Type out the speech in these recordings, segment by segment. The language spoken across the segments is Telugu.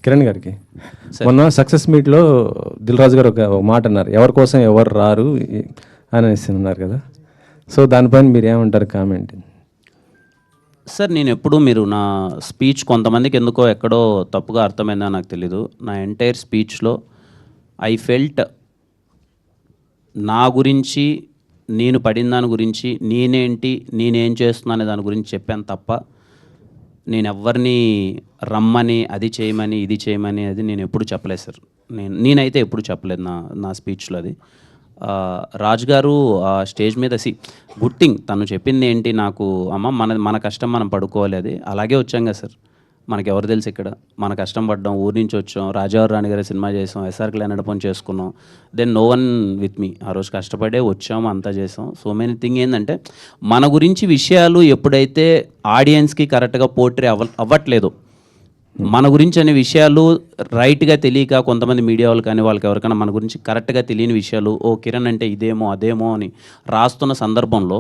కిరణ్ గారికి మొన్న సక్సెస్ మీట్లో దిల్ రాజు గారు ఒక మాట అన్నారు, ఎవరి కోసం ఎవరు రారు అనేసి అన్నారు కదా. సో దానిపైన మీరు ఏమంటారు కామెంట్? సార్ నేను ఎప్పుడు మీరు నా స్పీచ్ కొంతమందికి ఎందుకో ఎక్కడో తప్పుగా అర్థమైందో నాకు తెలీదు. నా ఎంటైర్ స్పీచ్లో ఐ ఫెల్ట్ నా గురించి, నేను పడిన దాని గురించి, నేనేంటి, నేనేం చేస్తున్నాను దాని గురించి చెప్పాను తప్ప నేను ఎవరిని రమ్మని అది చేయమని ఇది చేయమని అది నేను ఎప్పుడు చెప్పలేదు సార్. నేనైతే ఎప్పుడు చెప్పలేదు నా స్పీచ్లో అది. రాజు గారు స్టేజ్ మీద గుడ్ థింగ్ తను చెప్పింది ఏంటి, నాకు అమ్మ మన కష్టం మనం పడుకోవాలి, అది అలాగే వచ్చాం కదా సార్. మనకి ఎవరు తెలుసు ఇక్కడ, మన కష్టం పడ్డాం, ఊరి నుంచి వచ్చాం, రాజావారి రాణి గారి సినిమా చేసాం, ఎస్ఆర్ కళ్యాణ్ పని చేసుకున్నాం, then no one with me, ఆ రోజు కష్టపడే వచ్చాము, అంతా చేసాం. సో మెనీ థింగ్ ఏంటంటే మన గురించి విషయాలు ఎప్పుడైతే ఆడియన్స్కి కరెక్ట్గా పోర్ట్రే అవ్వట్లేదు, మన గురించి అనే విషయాలు రైట్గా తెలియక కొంతమంది మీడియా వాళ్ళు కానీ వాళ్ళకి ఎవరికైనా మన గురించి కరెక్ట్గా తెలియని విషయాలు, ఓ కిరణ్ అంటే ఇదేమో అదేమో అని రాస్తున్న సందర్భంలో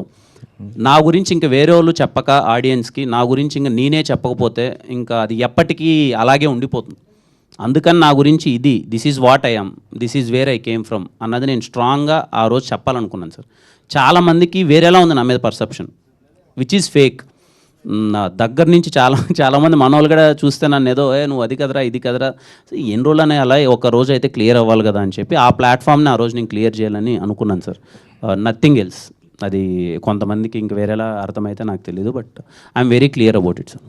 నా గురించి ఇంకా వేరే వాళ్ళు చెప్పక ఆడియన్స్కి, నా గురించి ఇంకా నేనే చెప్పకపోతే ఇంకా అది ఎప్పటికీ అలాగే ఉండిపోతుంది. అందుకని నా గురించి ఇది, this is what I am, this is where I came from అన్నది నేను స్ట్రాంగ్గా ఆ రోజు చెప్పాలనుకున్నాను సార్. చాలామందికి వేరేలా ఉంది నా మీద పర్సెప్షన్, విచ్ ఈజ్ ఫేక్. నా దగ్గర నుంచి చాలామంది మనోళ్ళు కూడా చూస్తే నన్ను ఏదో నువ్వు అది కదరా ఇది కదరా, ఎన్ని రోజులు అనే అలా ఒక రోజు అయితే క్లియర్ అవ్వాలి కదా అని చెప్పి ఆ ప్లాట్ఫామ్ని ఆ రోజు నేను క్లియర్ చేయాలని అనుకున్నాను సార్. Nothing else. అది కొంతమందికి ఇంక వేరేలా అర్థమైతే నాకు తెలీదు, but I'm very clear about it sir.